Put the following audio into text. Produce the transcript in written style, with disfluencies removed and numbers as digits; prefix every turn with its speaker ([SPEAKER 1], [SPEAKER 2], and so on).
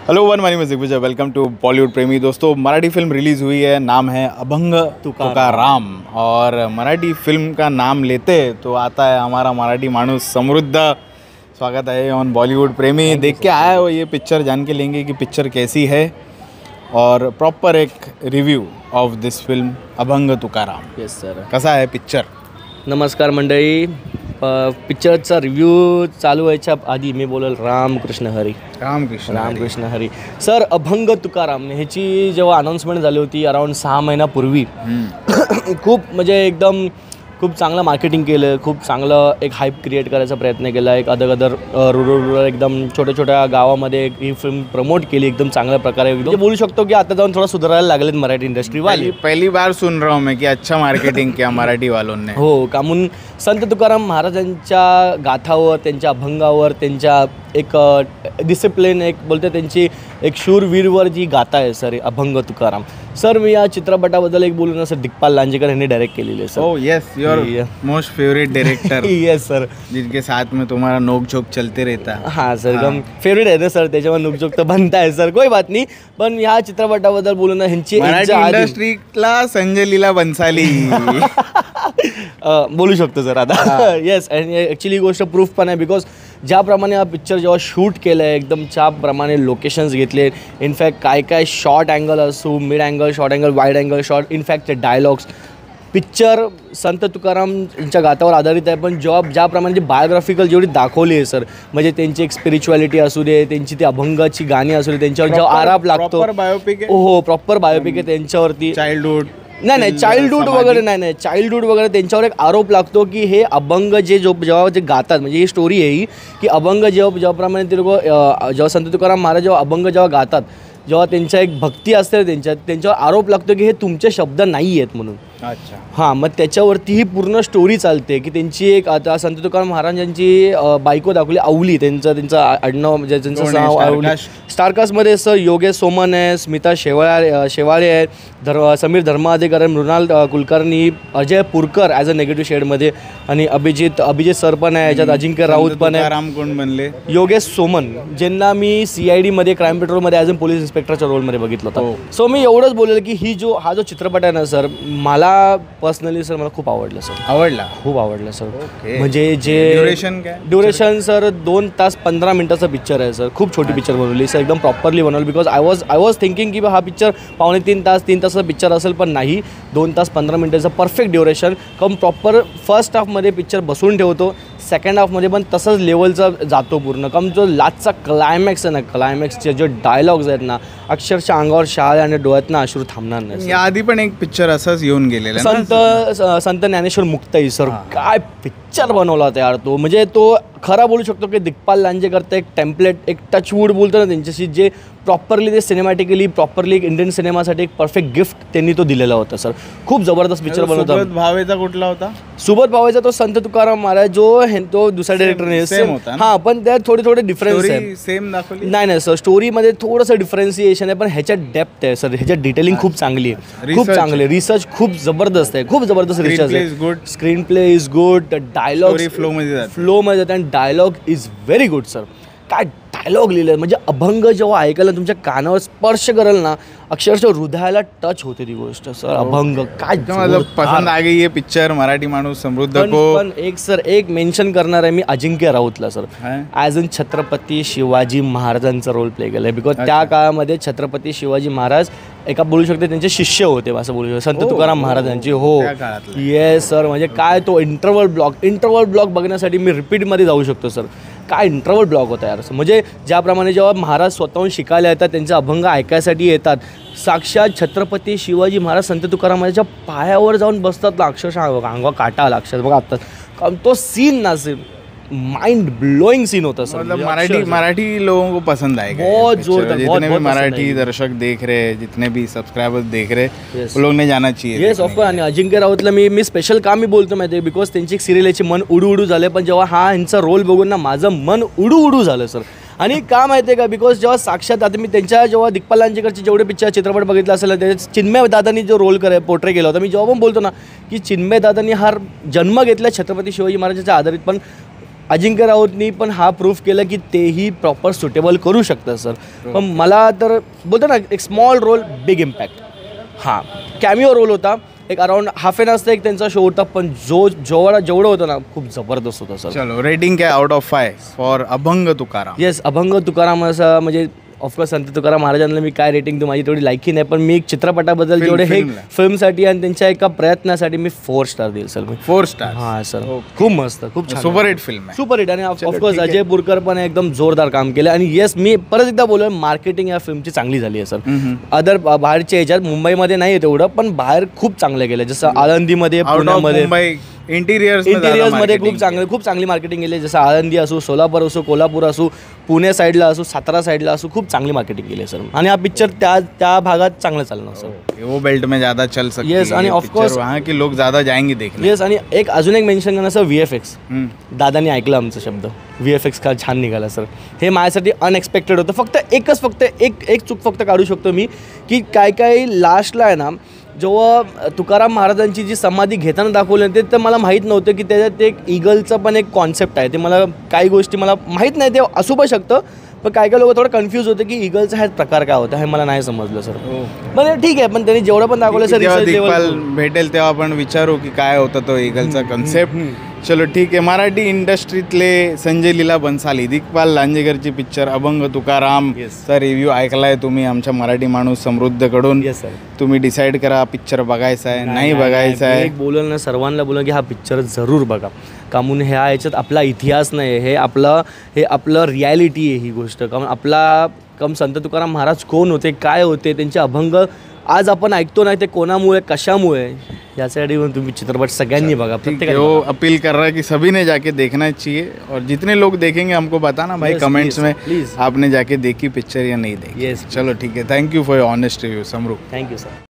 [SPEAKER 1] Hello वन मानी music Vijay, welcome to Bollywood प्रेमी। दोस्तों, मराठी फिल्म रिलीज़ हुई है, नाम है अभंग तुकाराम। और मराठी फिल्म का नाम लेते तो आता है हमारा मराठी मानुस समृद्ध। स्वागत है ऑन बॉलीवुड प्रेमी। देख के आया हो ये पिक्चर, जान के लेंगे कि पिक्चर कैसी है और प्रॉपर एक रिव्यू ऑफ दिस फिल्म अभंग तुकाराम।
[SPEAKER 2] येस सर,
[SPEAKER 1] कसा आहे पिक्चर?
[SPEAKER 2] नमस्कार मंडळी. पिक्चरचा रिव्ह्यू चालू व्हायच्या आधी मी बोलेल रामकृष्ण हरी. रामकृष्ण हरी सर. अभंग तुकाराम ह्याची जेव्हा अनाऊन्समेंट झाली होती अराऊंड 6 महिन्यापूर्वी खूप म्हणजे एकदम खूप चांगलं मार्केटिंग केलं, खूप चांगलं एक हाईप क्रिएट करायचा प्रयत्न केला. एक अदर रुरल एकदम छोट्या गावामध्ये ही फिल्म प्रमोट केली एकदम चांगल्या प्रकारे. म्हणजे बोलू शकतो की आता जाऊन थोडा सुधारायला लागलेत मराठी इंडस्ट्री वाली.
[SPEAKER 1] पहली बार सुन रहा हूँ मैं कि अच्छा मार्केटिंग किया मराठी वालों ने.
[SPEAKER 2] हो, कामून संत तुकाराम महाराजांच्या गाथावर, त्यांच्या अभंगावर, त्यांच्या एक डिसिप्लिन, एक बोलते त्यांची एक शूरवीरवर जी गाथा आहे सर, अभंग तुकाराम. सर मी या चित्रपटाबद्दल एक बोलू ना सर, दिग्पाल लांजेकर यांनी डायरेक्ट केलेली आहे sir.
[SPEAKER 1] Oh yes, your most favourite director.
[SPEAKER 2] Yes sir,
[SPEAKER 1] जिनके साथ में तुम्हारा नोक झोंक चलते रहता है.
[SPEAKER 2] हाँ सर, एकदम फेवरेट आहे ना सर, त्याच्यावर नोकझोक तर बनता आहे सर, कोई बात नाही. पण ह्या चित्रपटाबद्दल बोलू ना, ह्यांची
[SPEAKER 1] मराठी इंडस्ट्रीला संजय लीला बन्साली
[SPEAKER 2] बोलू शकतो सर आता. येस, आणि ॲक्च्युली गोष्ट प्रूफ पण आहे. बिकॉज ज्याप्रमाणे हा पिक्चर जेव्हा शूट केलं आहे, एकदम त्याप्रमाणे लोकेशन्स घेतले. इनफॅक्ट काय शॉर्ट अँगल असो, mid angle, short angle, wide angle shot, in fact dialogues. Picture संत तुकाराम यांच्या गाथावर आधारित आहे, पण ज्याप्रमाणे जी बायोग्राफिकल जेवढी दाखवली आहे सर, म्हणजे त्यांची एक स्पिरिच्युअलिटी असू दे, त्यांची ती अभंगाची गाणी असू दे, त्यांच्यावर जेव्हा आराप लागतो.
[SPEAKER 1] बायोपिक आहे.
[SPEAKER 2] हो, प्रॉपर बायोपिक आहे त्यांच्यावरती.
[SPEAKER 1] चाइल्डहुड
[SPEAKER 2] नाही चाइल्डहुड वगैरे नाही चाइल्डहुड वगैरे त्यांच्यावर एक आरोप लागतो की हे अभंग जेव्हा गातात, म्हणजे ही स्टोरी आहे ही की अभंग ज्याप्रमाणे ते लोक जेव्हा संत तुकाराम महाराज जेव्हा अभंग जेव्हा गातात, जेव्हा त्यांच्या एक भक्ती असते त्यांच्यावर आरोप लागतो की हे तुमचे शब्द नाही आहेत म्हणून.
[SPEAKER 1] अच्छा. हां,
[SPEAKER 2] मग त्याच्यावरती ही पूर्ण स्टोरी चालते की त्यांची एक आता संत तुकाराम महाराजांची बायको दाखवली अवली, त्यांचं आडनाव म्हणजे त्यांचं नाव अवली. स्टारकास्टमध्ये सर योगेश सोमन आहे, स्मिता शेवाळे आहे, Sameer Dharmadhikari, Mrunal Kulkarni, Ajay Purkar as a negative शेडमध्ये, आणि अभिजित सर पण आहे याच्यात, अजिंक्य राऊत पण आहे.
[SPEAKER 1] राम कोण बनले?
[SPEAKER 2] योगेश सोमन, ज्यांना मी CIDमध्ये क्राईम पेट्रोलमध्ये ॲज अ पोलीस इन्स्पेक्टरच्या रोलमध्ये बघितलं होतं. सो मी एवढंच बोलेल की हा जो चित्रपट आहे ना सर, मला पर्सनली सर मला खूप आवडलं सर. खूप आवडलं सर. म्हणजे जे ड्युरेशन सर 2 तास 15 मिनिटाचा पिक्चर आहे सर. खूप छोटी पिक्चर बनवली सर, एकदम प्रॉपरली बनवली. बिकॉज आय वॉज थिंकिंग की हा पिक्चर 3 तासाचा पिक्चर असेल, पण नाही, 2 तास 15 मिनिटाचं परफेक्ट ड्युरेशन. कम प्रॉपर फर्स्ट हाफमध्ये पिक्चर बसून ठेवतो, सेकंड हाफमध्ये पण तसंच लेवलचा जातो पूर्ण. कम जो लास्टचा क्लायमॅक्स आहे ना, क्लायमॅक्सचे जे डायलॉग्स आहेत ना, अक्षरशः अंगावर शाळ आणि डोळ्यातनं अश्रू थांबणार नाही.
[SPEAKER 1] याआधी पण एक पिक्चर असंच येऊन गेलेला,
[SPEAKER 2] संत ज्ञानेश्वर मुक्ताई सर. काय पिक्चर बनवला होता यार तो. म्हणजे तो खरा बोलू शकतो की दिग्पाल लांजेकरचं एक टेम्पलेट, एक टचवूड बोलतो ना त्यांच्याशी, जे प्रॉपरली ते सिनेमॅटिकली प्रॉपरली एक इंडियन सिनेमासाठी एक परफेक्ट गिफ्ट त्यांनी तो दिलेला होता सर. खूप जबरदस्त पिक्चर बनवता.
[SPEAKER 1] सुबोध भावेचा कुठला होता?
[SPEAKER 2] सुबोध भावेचा तो संत तुकाराम महाराज तो दुसऱ्या डायरेक्टरने सेम होता. हां, पण त्यात थोडे डिफरन्स आहे.
[SPEAKER 1] सेम दाखवली
[SPEAKER 2] नाही सर, स्टोरीमध्ये थोडंसं डिफरन्सिएशन आहे, पण ह्याच्यात डेप्थ आहे सर, ह्याच्यात डिटेलिंग खूप चांगली आहे, खूप चांगली आहे. रिसर्च खूप जबरदस्त आहे, खूप जबरदस्त रिसर्च आहे. Screen play is good, dialogue फ्लोमध्ये जाते, आणि dialogue is very good sir. काय डायलॉग लिहिलं आहे, म्हणजे अभंग जेव्हा ऐकायला तुमच्या कानावर स्पर्श करेल ना, अक्षरशः हृदयाला टच होते ती गोष्ट सर. अभंग काय
[SPEAKER 1] पसंद आ गई ये पिक्चर मराठी माणूस समृद्ध को.
[SPEAKER 2] पण एक मेन्शन करणार आहे मी अजिंक्य राऊतला sir. As an Chhatrapati Shivaji महाराजांचा रोल प्ले केला आहे. बिकॉज त्या काळामध्ये छत्रपती शिवाजी महाराज एका बोलू शकते त्यांचे शिष्य होते, असं बोलू शकतो, संत तुकाराम महाराजांची. हो येस सर, म्हणजे काय तो इंटरवल ब्लॉक बघण्यासाठी मी रिपीटमध्ये जाऊ शकतो सर. काय इंटरवल ब्लॉक होता यार. म्हणजे ज्याप्रमाणे जेव्हा महाराज स्वतःहून शिकायला येतात, त्यांचे अभंग ऐकायसाठी येतात, साक्षात छत्रपती शिवाजी महाराज संत तुकारामाच्या पायावर जाऊन बसतात ना, अक्षरशः अंगावर काटा आला अक्षर बघा आता तो सीन ना, माइंड ब्लोइंग सीन होता सर.
[SPEAKER 1] मतलब मराठी लोगों को पसंद आएगा
[SPEAKER 2] बहुत जोरदार.
[SPEAKER 1] जितने भी मराठी दर्शक देख रहे हैं, जितने भी सब्सक्राइबर्स देख रहे हैं, वो लोग ने जाना चाहिए.
[SPEAKER 2] Yes of course. आणि अजिंक्य राऊतला मी स्पेशल का मी बोलतो माहिती आहे, बिकॉज त्यांची एक सिरियल याची मन उडू झालं, पण जेव्हा ह्यांचा रोल बघून ना माझं मन उडू झालं सर. आणि का माहिती आहे का, बिकॉज जेव्हा साक्षात आता मी त्यांच्या जेव्हा दिग्पाल लांजेकरचे जेवढे चित्रपट बघितला असेल, त्याच्यात चिन्मय दादांनी जो रोल पोर्ट्रे केला होता, मी जेव्हा पण बोलतो ना की चिन्मय दादांनी हा जन्म घेतला छत्रपती शिवाजी महाराजांच्या आधारित, पण अजिंक्य राऊतनी पण हा प्रूफ केलं की तेही प्रॉपर सुटेबल करू शकतं सर. पण मला तर बोलतो ना एक स्मॉल रोल बिग इम्पॅक्ट. हां, कॅमिओ रोल होता, एक अराउंड हाफ एन आवरचा एक त्यांचा शो होता, पण जेवढं होतं ना खूप जबरदस्त होतं सर.
[SPEAKER 1] चलो रेटिंग क्या आउट ऑफ 5 फॉर अभंग तुकाराम?
[SPEAKER 2] येस, अभंग तुकाराम असं म्हणजे ऑफकोर्स संत तुकाराम महाराजांना मी काय रेटिंग माझी तेवढी लायकी नाही, पण मी एक चित्रपटाबद्दल जेवढे हे फिल्मसाठी आणि त्यांच्या एका प्रयत्नासाठी मी 4 स्टार देईल सर.
[SPEAKER 1] 4 स्टार?
[SPEAKER 2] हां सर, खूप मस्त, खूप छान,
[SPEAKER 1] सुपर हिट फिल्म आहे.
[SPEAKER 2] Super hit. आणि ऑफकोर्स अजय पुरकर पण एकदम जोरदार काम केलं. आणि येस, मी परत एकदा बोलेन, मार्केटिंग या फिल्मची चांगली झाली आहे सर. अदर बाहेरच्या ह्याच्यात मुंबईमध्ये नाही आहे तेवढं, पण बाहेर खूप चांगलं केलं. जसं आळंदीमध्ये, पुण्यामध्ये, इंटिरियर्समध्ये खूप चांगली मार्केटिंग केली. जसं आळंदी असो, सोलापूर असो, कोल्हापूर असो, पुणे साईडला असो, सातारा साईडला असो, खूप चांगली मार्केटिंग केली सर. आणि हा पिक्चर त्या भागात चांगलं चालणार सर.
[SPEAKER 1] वो बेल्ट में ज़्यादा चल सकती
[SPEAKER 2] है. येस, आणि ऑफकोर्स
[SPEAKER 1] वहाँ के लोग ज़्यादा जाएंगे देखने.
[SPEAKER 2] येस, आणि एक अजून एक मेन्शन करणार सर, VFX. दादानी ऐकलं आमचा शब्द, VFX का छान निघाला सर. हे माझ्यासाठी अनएक्सपेक्टेड होतं. फक्त एक चूक फक्त काढू शकतो मी, की काय लास्टला आहे ना, जेव्हा तुकाराम महाराजांची जी समाधी घेताना दाखवली ते तर मला माहीत नव्हतं की त्याच्यात एक ईगलचं पण एक कॉन्सेप्ट आहे. ते मला काही गोष्टी मला माहीत नाही, ते असू पण शकतं, पण काय लोक थोडं कन्फ्यूज होते की ईगलचा हा प्रकार काय होता, हे मला नाही समजलं सर. पण ठीक आहे, पण त्यांनी जेवढं पण दाखवलं सर,
[SPEAKER 1] भेटेल तेव्हा आपण विचारू की काय होता तो ईगलचा कन्सेप्ट. चलो ठीक आहे. मराठी इंडस्ट्रीतले संजय लीला बन्साली, दिग्पाल लांजेकरची पिक्चर अभंग तुकाराम चा रिव्ह्यू ऐकलाय तुम्ही आमच्या मराठी माणूस समृद्धकडून. तुम्ही डिसाईड करा पिक्चर बघायचा आहे नाही बघायचा आहे.
[SPEAKER 2] एक बोलल ना, सर्वांना बोललं की हा पिक्चर जरूर बघा, का म्हणून ह्या याच्यात आपला इतिहास नाही, हे आपलं रियालिटी आहे ही गोष्ट. कारण संत तुकाराम महाराज कोण होते, काय होते, त्यांचे अभंग आज आपण ऐकतो नाही, ते कोणामुळे कशामुळे, यासाठी पण तुम्ही चित्रपट सगळ्यांनी बघा.
[SPEAKER 1] वो अपील कर रहा है कि सभी ने जाके देखना चाहिए. और जितने लोग देखेंगे हमको बताना भाई कमेंट्स में आपने जाके देखी पिक्चर या नहीं देखी.
[SPEAKER 2] यस,
[SPEAKER 1] चलो ठीक है. Thank you for your honest review समरू.
[SPEAKER 2] Thank you sir.